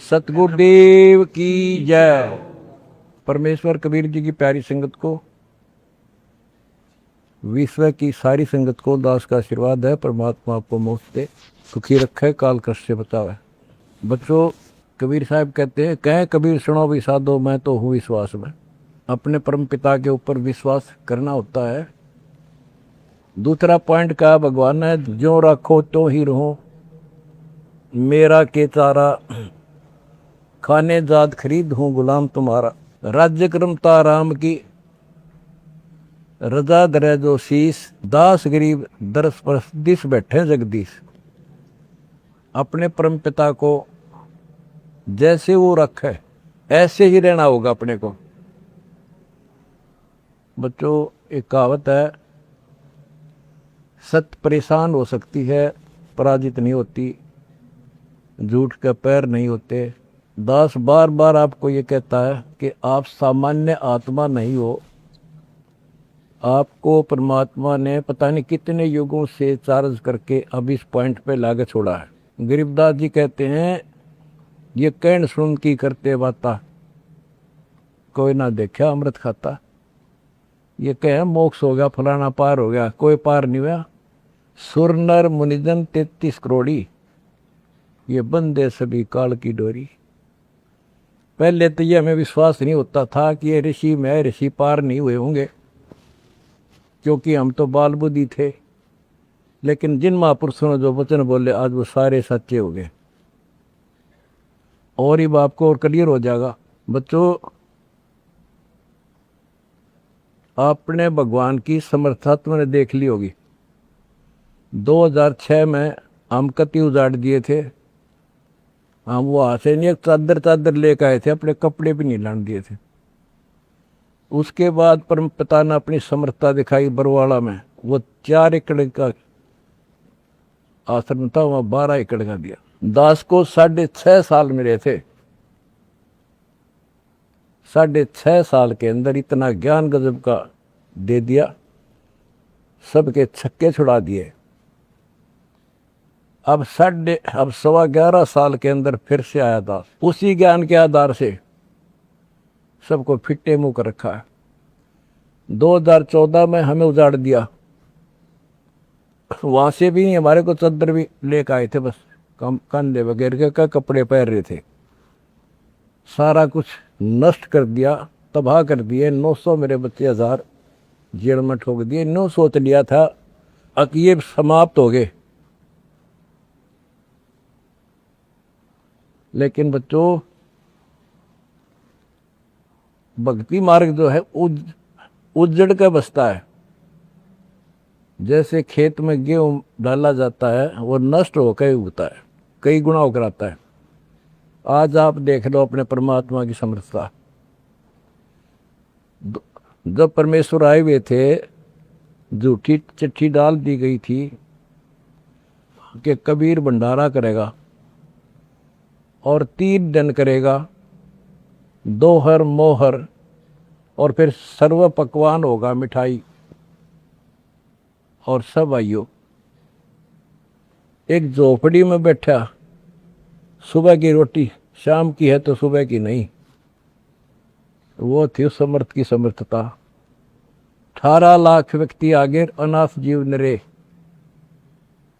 सतगुरुदेव की जय। परमेश्वर कबीर जी की प्यारी संगत को, विश्व की सारी संगत को दास का आशीर्वाद है। परमात्मा आपको मोक्ष दे, सुखी रखे, काल कष्ट से बचावे। बच्चों, कबीर साहब कहते हैं, कह कबीर सुनो भी साधो, मैं तो हूँ विश्वास में। अपने परम पिता के ऊपर विश्वास करना होता है। दूसरा पॉइंट कहा भगवान ने, जो रखो तो ही रहो, मेरा के चारा, खाने जात खरीद हूँ गुलाम तुम्हारा। राज्य क्रमता राम की, रजा दरे जो शीस, दास गरीब दरस परस दिस बैठे जगदीश। अपने परम पिता को जैसे वो रखे ऐसे ही रहना होगा अपने को। बच्चों, एक कहावत है, सत्य परेशान हो सकती है, पराजित नहीं होती, झूठ के पैर नहीं होते। दास बार बार आपको ये कहता है कि आप सामान्य आत्मा नहीं हो। आपको परमात्मा ने पता नहीं कितने युगों से चार्ज करके अब इस पॉइंट पे लाके छोड़ा है। गरीबदास जी कहते हैं, ये कहन सुन की करते बाता, कोई ना देखा अमृत खाता। ये कहे मोक्ष हो गया, फलाना पार हो गया, कोई पार नहीं हुआ। सुर नर मुनिजन 33 करोड़ी, ये बंदे सभी काल की डोरी। पहले तो ये हमें विश्वास नहीं होता था कि ये ऋषि में ऋषि पार नहीं हुए होंगे, क्योंकि हम तो बाल बुद्धि थे। लेकिन जिन महापुरुषों ने जो वचन बोले, आज वो सारे सच्चे हो गए। और ही आपको और क्लियर हो जाएगा। बच्चों, आपने भगवान की समर्था तुमने देख ली होगी। 2006 में हम कति उजाड़ दिए थे। हम वहां से नहीं, एक चादर लेकर आए थे, अपने कपड़े भी नहीं लाने दिए थे। उसके बाद परम पिता ने अपनी समर्थता दिखाई बरवाड़ा में। वो 4 एकड़ का आश्रम था, वहां 12 एकड़ का दिया। दास को 6.5 साल मिले थे। 6.5 साल के अंदर इतना ज्ञान गजब का दे दिया, सबके छक्के छुड़ा दिए। अब 11.25 साल के अंदर फिर से आया दास, उसी ज्ञान के आधार से सबको फिट्टे मुंह कर रखा है। 2014 में हमें उजाड़ दिया, वहां से भी हमारे को चद्दर भी लेकर आए थे, बस कंधे वगैरह का कपड़े पहन रहे थे। सारा कुछ नष्ट कर दिया, तबाह कर दिए। 900 मेरे बच्चे 1000 जेल में ठोक दिए। नो सोच लिया था कि ये समाप्त हो गए। लेकिन बच्चों, भक्ति मार्ग जो है उजड़ के बसता है। जैसे खेत में गेहूं डाला जाता है, वो नष्ट होकर उगता है, कई गुना होकर आता है। आज आप देख लो अपने परमात्मा की समर्थता। जब परमेश्वर आए हुए थे, झूठी चिट्ठी डाल दी गई थी कि कबीर भंडारा करेगा और 3 दिन करेगा, दोहर मोहर, और फिर सर्व पकवान होगा, मिठाई और सब आइयो। एक झोपड़ी में बैठा, सुबह की रोटी शाम की है तो सुबह की नहीं। वो थी उस समर्थ की समर्थता। 18 लाख व्यक्ति आगे, अनाथ जीव नरे,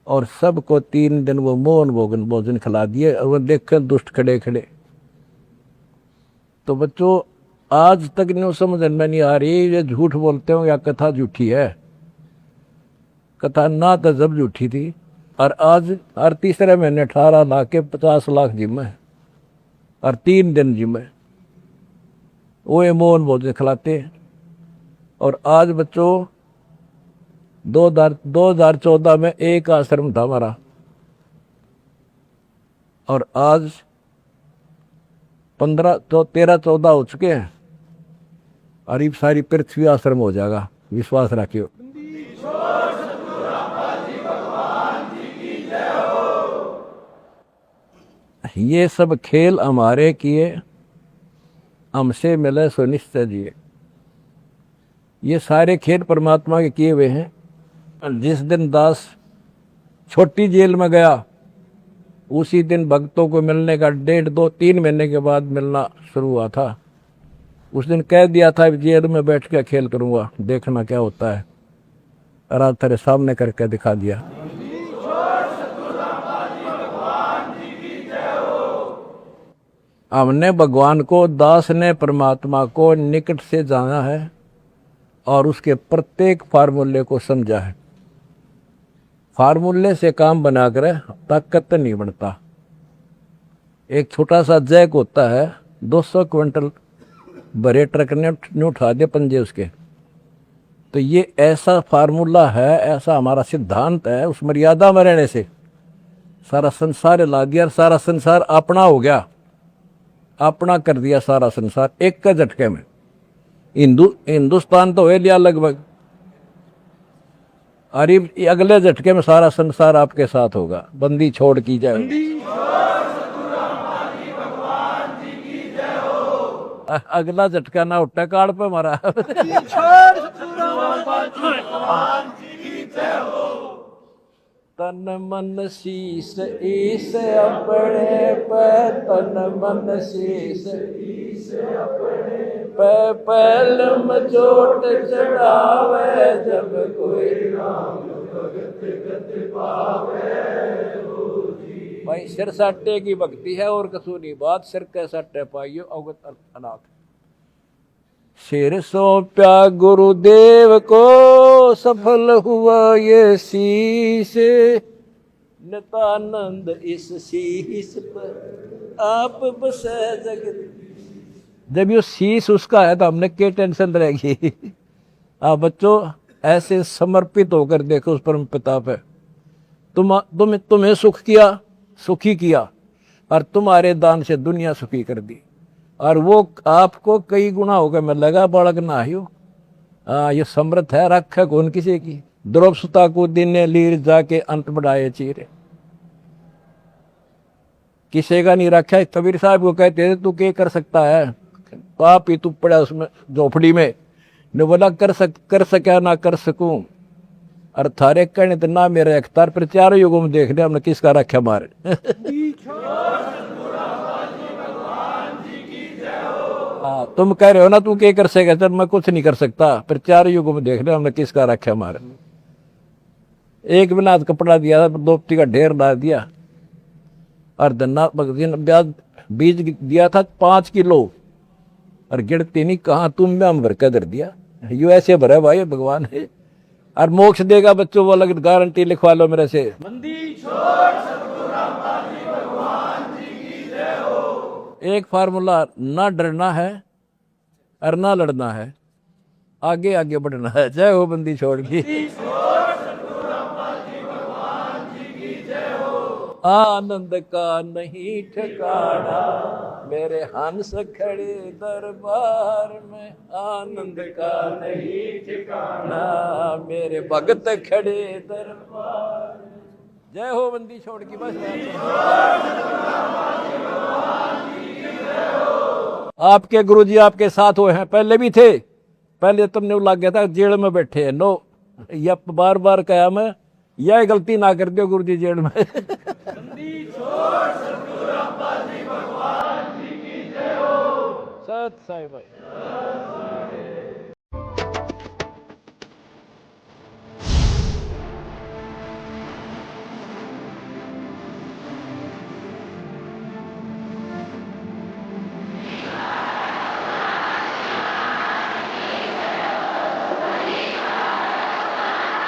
और सबको 3 दिन वो मोहन भोजन खिला दिए। और वो देख दुष्ट खड़े खड़े। तो बच्चों, आज तक नहीं समझ में नहीं आ रही, ये झूठ बोलते हो या कथा झूठी है। कथा ना तो जब झूठी थी, और आज हर तीसरे महीने 18 लाख के 50 लाख जिम्मे, और 3 दिन जिम्मे वो ये मोहन भोजन खिलाते। और आज बच्चों, 2014 में एक आश्रम था हमारा, और आज 13-14 हो चुके हैं, और ये सारी पृथ्वी आश्रम हो जाएगा। विश्वास रखियो। ये सब खेल हमारे किए, हमसे मिले सो निश्चय जिए। ये सारे खेल परमात्मा के किए हुए हैं। जिस दिन दास छोटी जेल में गया, उसी दिन भक्तों को मिलने का 1.5-2-3 महीने के बाद मिलना शुरू हुआ था। उस दिन कह दिया था जेल में बैठ के खेल करूंगा, देखना क्या होता है। और आज तेरे सामने करके दिखा दिया। हमने भगवान को, दास ने परमात्मा को निकट से जाना है और उसके प्रत्येक फार्मूले को समझा है। फार्मूले से काम बनाकर ताकत नहीं बनता। एक छोटा सा जैक होता है, 200 क्विंटल भरे ट्रक ने उठा दिए पंजे उसके। तो ये ऐसा फार्मूला है, ऐसा हमारा सिद्धांत है। उस मर्यादा में रहने से सारा संसार हिला दिया और सारा संसार अपना हो गया, अपना कर दिया सारा संसार एक का झटके में। हिंदुस्तान तो हो लिया लगभग, अरे अगले झटके में सारा संसार आपके साथ होगा। बंदी छोड़ की जाए। अगला झटका ना उठा काड़ पे मारा। तन मन शीस ईस अपने पे, तन मन शीस ईस अपने पे, पहलम चोट चढ़ावे, जब कोई राम भगत गत पावे। भाई सिर साटे की भक्ति है और कसूनी बात, सिर के साटे पाइयो अवगत अनाथ। सिर सौंप्या गुरुदेव को, सफल हुआ ये शीश, नितानंद इस शीश पर आप बसे जगत। जब ये शीश उसका है तो हमने क्या टेंशन रहेगी। आप बच्चों ऐसे समर्पित होकर देखो उस परम पिता पे। तुम्हें सुख किया, सुखी किया, और तुम्हारे दान से दुनिया सुखी कर दी, और वो आपको कई गुना होकर मिलेगा। बालक ना ही हो, ये समृद्ध है, रख है कौन किसी की। द्रौप सुता को दिन लीर जाके अंत बढ़ाए चीरे, किसी का नहीं रखा है। कबीर साहब को कहते थे तू क्या कर सकता है, पाप ही तू पड़ा उसमें झोपड़ी में। ने बोला कर सका ना कर सकूं, और थारे कहने तो ना मेरे अख्तार पर। चारों युगों में देख लिया हमने किसका रखा मारे। हाँ, तुम कह रहे हो ना तू क्या कर सकेगा, चल मैं कुछ नहीं कर सकता, फिर चारों युगों में देख लिया हमने किसका रखा मारे। एक बिना कपड़ा दिया, दोपती का ढेर डाल दिया, और धन्ना ब्याज बीज दिया था 5 किलो, और गिरती नहीं कहाँ तुम में हम भर कर दर दिया। यू ऐसे भरा भाई भगवान है, और मोक्ष देगा बच्चों वो अलग गारंटी लिखवा लो मेरे से। एक फार्मूला, ना डरना है और ना लड़ना है, आगे आगे बढ़ना है। जय हो बंदी छोड़ की। आनंद का नहीं ठिकाना, मेरे हंस खड़े दरबार में। आनंद का नहीं ठिकाना, मेरे भगत खड़े दरबार में। जय हो बंदी छोड़ की। बस आपके गुरुजी आपके साथ हुए हैं, पहले भी थे। पहले तुमने लग गया था जेल में बैठे हैं। नो, या बार बार कहा मैं, यह गलती ना कर दो गुरुजी जेल में। सत साई भाई।